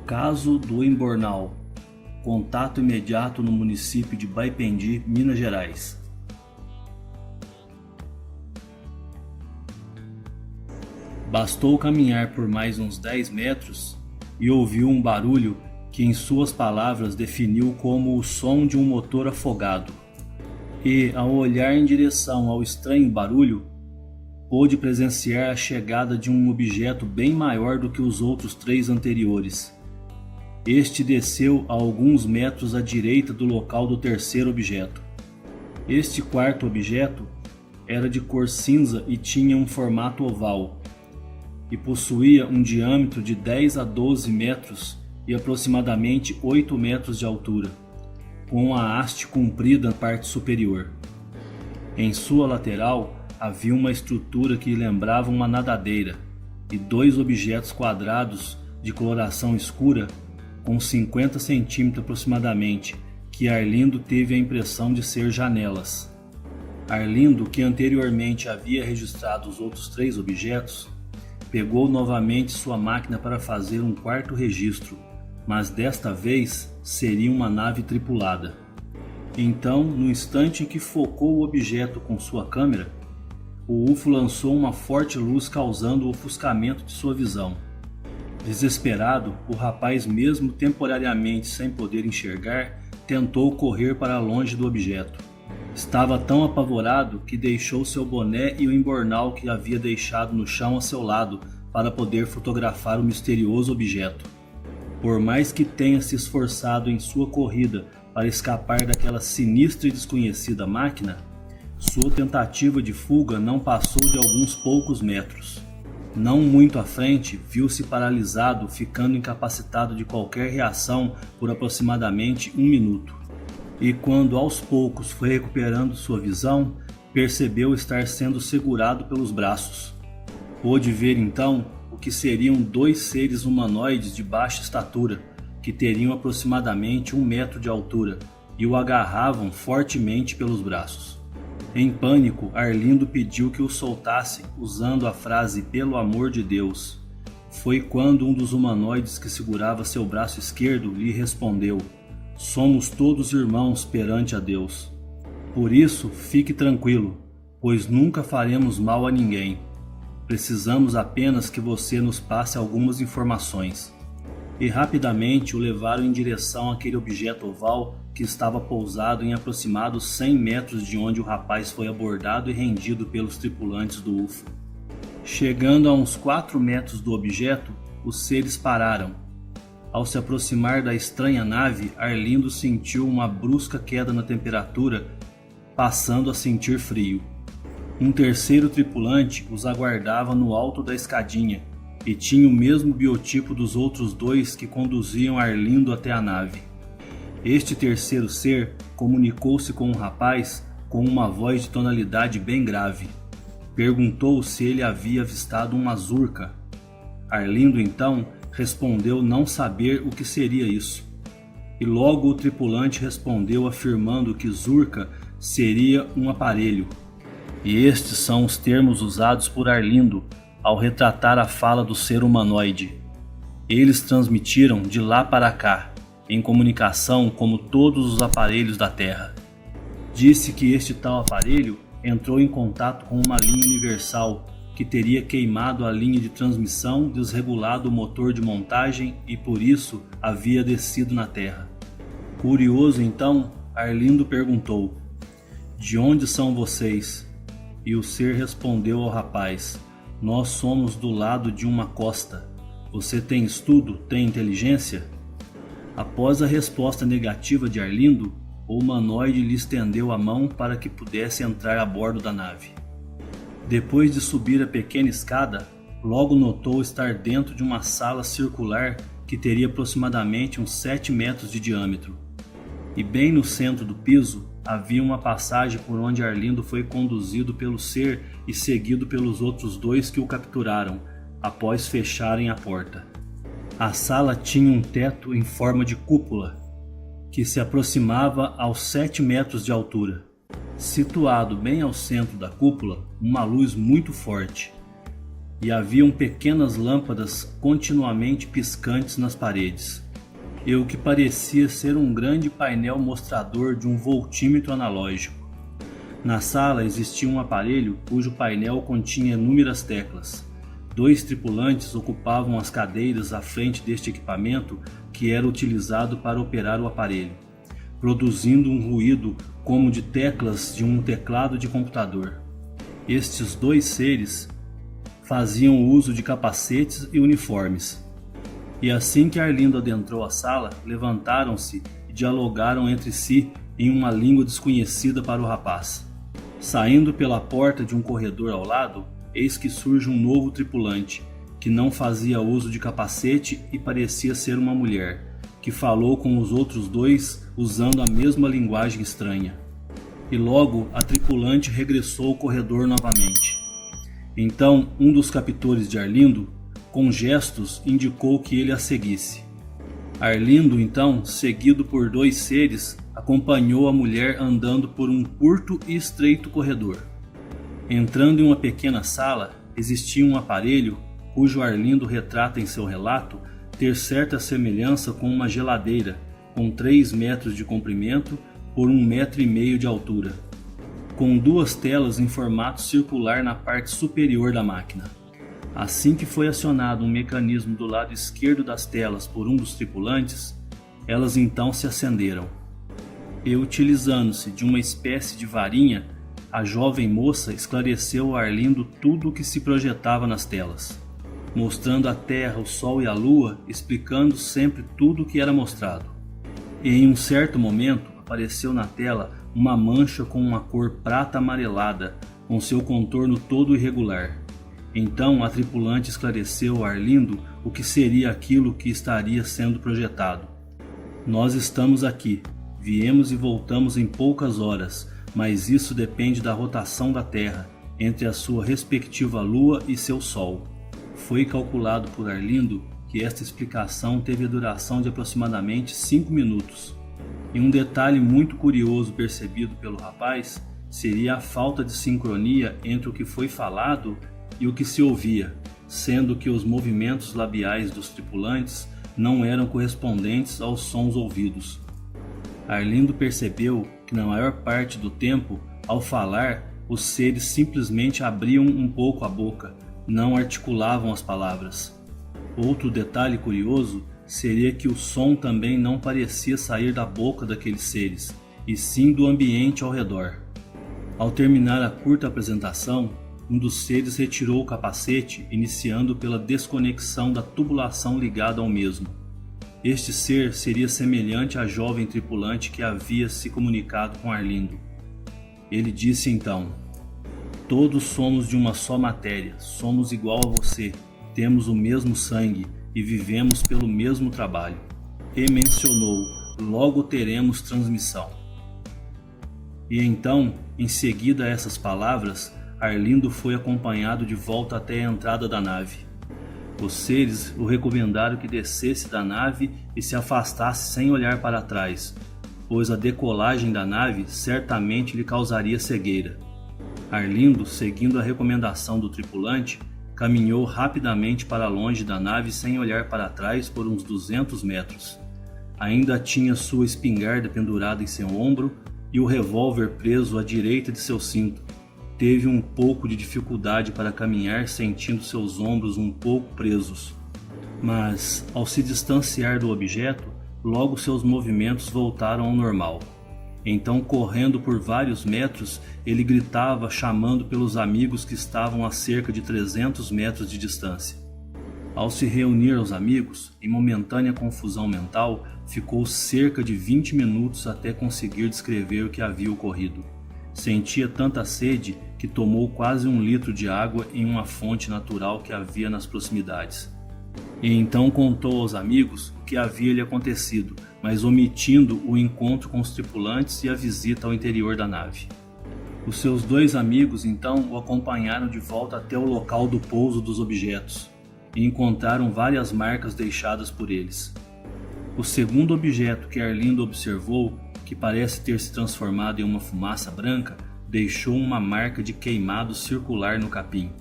Caso do Imbornal. Contato imediato no município de Baipendi, Minas Gerais. Bastou caminhar por mais uns 10 metros e ouviu um barulho que em suas palavras definiu como o som de um motor afogado. E, ao olhar em direção ao estranho barulho, pôde presenciar a chegada de um objeto bem maior do que os outros 3 anteriores. Este desceu a alguns metros à direita do local do terceiro objeto. Este quarto objeto era de cor cinza e tinha um formato oval, e possuía um diâmetro de 10 a 12 metros e aproximadamente 8 metros de altura, com a haste comprida na parte superior. Em sua lateral havia uma estrutura que lembrava uma nadadeira e 2 objetos quadrados de coloração escura com 50 centímetros aproximadamente, que Arlindo teve a impressão de ser janelas. Arlindo, que anteriormente havia registrado os outros 3 objetos, pegou novamente sua máquina para fazer um quarto registro, mas desta vez seria uma nave tripulada. Então, no instante em que focou o objeto com sua câmera, o UFO lançou uma forte luz causando o ofuscamento de sua visão. Desesperado, o rapaz, mesmo temporariamente sem poder enxergar, tentou correr para longe do objeto. Estava tão apavorado que deixou seu boné e o imbornal que havia deixado no chão a seu lado para poder fotografar o misterioso objeto. Por mais que tenha se esforçado em sua corrida para escapar daquela sinistra e desconhecida máquina, sua tentativa de fuga não passou de alguns poucos metros. Não muito à frente, viu-se paralisado, ficando incapacitado de qualquer reação por aproximadamente 1 minuto. E quando aos poucos foi recuperando sua visão, percebeu estar sendo segurado pelos braços. Pôde ver então o que seriam 2 seres humanoides de baixa estatura, que teriam aproximadamente 1 metro de altura, e o agarravam fortemente pelos braços. Em pânico, Arlindo pediu que o soltassem, usando a frase "pelo amor de Deus". Foi quando um dos humanoides que segurava seu braço esquerdo lhe respondeu: "Somos todos irmãos perante a Deus. Por isso, fique tranquilo, pois nunca faremos mal a ninguém. Precisamos apenas que você nos passe algumas informações." E rapidamente o levaram em direção àquele objeto oval que estava pousado em aproximados 100 metros de onde o rapaz foi abordado e rendido pelos tripulantes do UFO. Chegando a uns 4 metros do objeto, os seres pararam. Ao se aproximar da estranha nave, Arlindo sentiu uma brusca queda na temperatura, passando a sentir frio. Um terceiro tripulante os aguardava no alto da escadinha e tinha o mesmo biotipo dos outros 2 que conduziam Arlindo até a nave. Este terceiro ser comunicou-se com o rapaz com uma voz de tonalidade bem grave. Perguntou se ele havia avistado uma Zurka. Arlindo então respondeu não saber o que seria isso. E logo o tripulante respondeu afirmando que Zurka seria um aparelho. E estes são os termos usados por Arlindo ao retratar a fala do ser humanoide. Eles transmitiram de lá para cá, em comunicação como todos os aparelhos da Terra. Disse que este tal aparelho entrou em contato com uma linha universal que teria queimado a linha de transmissão, desregulado o motor de montagem e por isso havia descido na Terra. Curioso então, Arlindo perguntou: "De onde são vocês?" E o ser respondeu ao rapaz: "Nós somos do lado de uma costa. Você tem estudo? Tem inteligência?" Após a resposta negativa de Arlindo, o humanoide lhe estendeu a mão para que pudesse entrar a bordo da nave. Depois de subir a pequena escada, logo notou estar dentro de uma sala circular que teria aproximadamente uns 7 metros de diâmetro. E bem no centro do piso havia uma passagem por onde Arlindo foi conduzido pelo ser e seguido pelos outros 2 que o capturaram, após fecharem a porta. A sala tinha um teto em forma de cúpula, que se aproximava aos 7 metros de altura. Situado bem ao centro da cúpula, uma luz muito forte. e haviam pequenas lâmpadas continuamente piscantes nas paredes, e o que parecia ser um grande painel mostrador de um voltímetro analógico. Na sala existia um aparelho cujo painel continha inúmeras teclas. 2 tripulantes ocupavam as cadeiras à frente deste equipamento que era utilizado para operar o aparelho, produzindo um ruído como de teclas de um teclado de computador. Estes 2 seres faziam uso de capacetes e uniformes. E assim que Arlindo adentrou a sala, levantaram-se e dialogaram entre si em uma língua desconhecida para o rapaz. Saindo pela porta de um corredor ao lado, eis que surge um novo tripulante, que não fazia uso de capacete e parecia ser uma mulher, que falou com os outros 2 usando a mesma linguagem estranha. E logo a tripulante regressou ao corredor novamente. Então um dos captores de Arlindo, com gestos, indicou que ele a seguisse. Arlindo, então, seguido por 2 seres, acompanhou a mulher andando por um curto e estreito corredor. Entrando em uma pequena sala, existia um aparelho cujo Arlindo retrata em seu relato ter certa semelhança com uma geladeira, com 3 metros de comprimento por 1,5 metro de altura, com 2 telas em formato circular na parte superior da máquina. Assim que foi acionado um mecanismo do lado esquerdo das telas por um dos tripulantes, elas então se acenderam. E utilizando-se de uma espécie de varinha, a jovem moça esclareceu a Arlindo tudo o que se projetava nas telas, mostrando a Terra, o Sol e a Lua, explicando sempre tudo o que era mostrado. E em um certo momento apareceu na tela uma mancha com uma cor prata amarelada, com seu contorno todo irregular. Então a tripulante esclareceu a Arlindo o que seria aquilo que estaria sendo projetado. Nós estamos aqui, viemos e voltamos em poucas horas, mas isso depende da rotação da Terra, entre a sua respectiva Lua e seu Sol. Foi calculado por Arlindo que esta explicação teve a duração de aproximadamente 5 minutos. E um detalhe muito curioso percebido pelo rapaz seria a falta de sincronia entre o que foi falado e o que se ouvia, sendo que os movimentos labiais dos tripulantes não eram correspondentes aos sons ouvidos. Arlindo percebeu que na maior parte do tempo, ao falar, os seres simplesmente abriam um pouco a boca, não articulavam as palavras. Outro detalhe curioso seria que o som também não parecia sair da boca daqueles seres, e sim do ambiente ao redor. Ao terminar a curta apresentação, um dos seres retirou o capacete, iniciando pela desconexão da tubulação ligada ao mesmo. Este ser seria semelhante à jovem tripulante que havia se comunicado com Arlindo. Ele disse então: "Todos somos de uma só matéria, somos igual a você, temos o mesmo sangue e vivemos pelo mesmo trabalho." E mencionou: "Logo teremos transmissão." E então, em seguida a essas palavras, Arlindo foi acompanhado de volta até a entrada da nave. Os seres o recomendaram que descesse da nave e se afastasse sem olhar para trás, pois a decolagem da nave certamente lhe causaria cegueira. Arlindo, seguindo a recomendação do tripulante, caminhou rapidamente para longe da nave sem olhar para trás por uns 200 metros. Ainda tinha sua espingarda pendurada em seu ombro e o revólver preso à direita de seu cinto. Teve um pouco de dificuldade para caminhar, sentindo seus ombros um pouco presos. Mas, ao se distanciar do objeto, logo seus movimentos voltaram ao normal. Então, correndo por vários metros, ele gritava, chamando pelos amigos que estavam a cerca de 300 metros de distância. Ao se reunir aos amigos, em momentânea confusão mental, ficou cerca de 20 minutos até conseguir descrever o que havia ocorrido. Sentia tanta sede que tomou quase 1 litro de água em uma fonte natural que havia nas proximidades. E então contou aos amigos o que havia lhe acontecido, mas omitindo o encontro com os tripulantes e a visita ao interior da nave. Os seus 2 amigos então o acompanharam de volta até o local do pouso dos objetos e encontraram várias marcas deixadas por eles. O segundo objeto que Arlindo observou, que parece ter se transformado em uma fumaça branca, deixou uma marca de queimado circular no capim.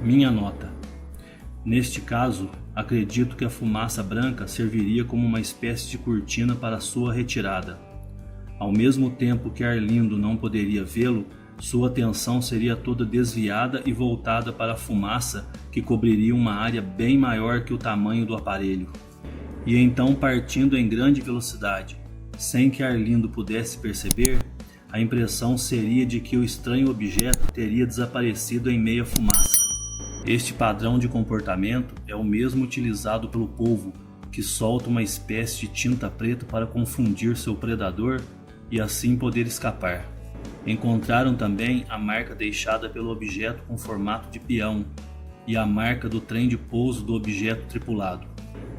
Minha nota. Neste caso, acredito que a fumaça branca serviria como uma espécie de cortina para sua retirada. Ao mesmo tempo que Arlindo não poderia vê-lo, sua atenção seria toda desviada e voltada para a fumaça que cobriria uma área bem maior que o tamanho do aparelho. E então, partindo em grande velocidade, sem que Arlindo pudesse perceber, a impressão seria de que o estranho objeto teria desaparecido em meio à fumaça. Este padrão de comportamento é o mesmo utilizado pelo polvo, que solta uma espécie de tinta preta para confundir seu predador e assim poder escapar. Encontraram também a marca deixada pelo objeto com formato de peão e a marca do trem de pouso do objeto tripulado.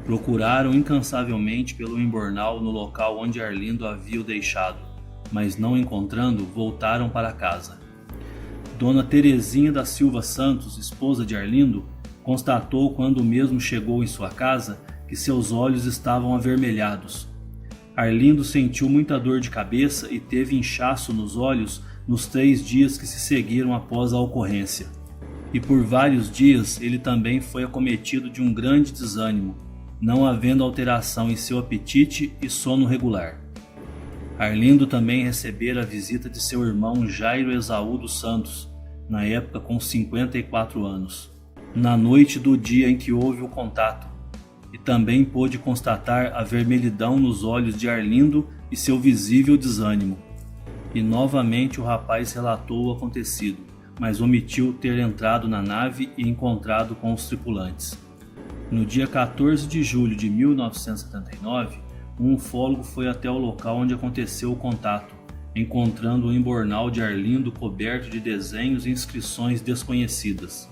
Procuraram incansavelmente pelo embornal no local onde Arlindo havia o deixado, mas não encontrando, voltaram para casa. Dona Terezinha da Silva Santos, esposa de Arlindo, constatou quando o mesmo chegou em sua casa que seus olhos estavam avermelhados. Arlindo sentiu muita dor de cabeça e teve inchaço nos olhos nos 3 dias que se seguiram após a ocorrência. E por vários dias ele também foi acometido de um grande desânimo, não havendo alteração em seu apetite e sono regular. Arlindo também recebera a visita de seu irmão Jairo Esaú dos Santos, na época com 54 anos, na noite do dia em que houve o contato, e também pôde constatar a vermelhidão nos olhos de Arlindo e seu visível desânimo. E novamente o rapaz relatou o acontecido, mas omitiu ter entrado na nave e encontrado com os tripulantes. No dia 14 de julho de 1979, um ufólogo foi até o local onde aconteceu o contato, encontrando o embornal de Arlindo coberto de desenhos e inscrições desconhecidas.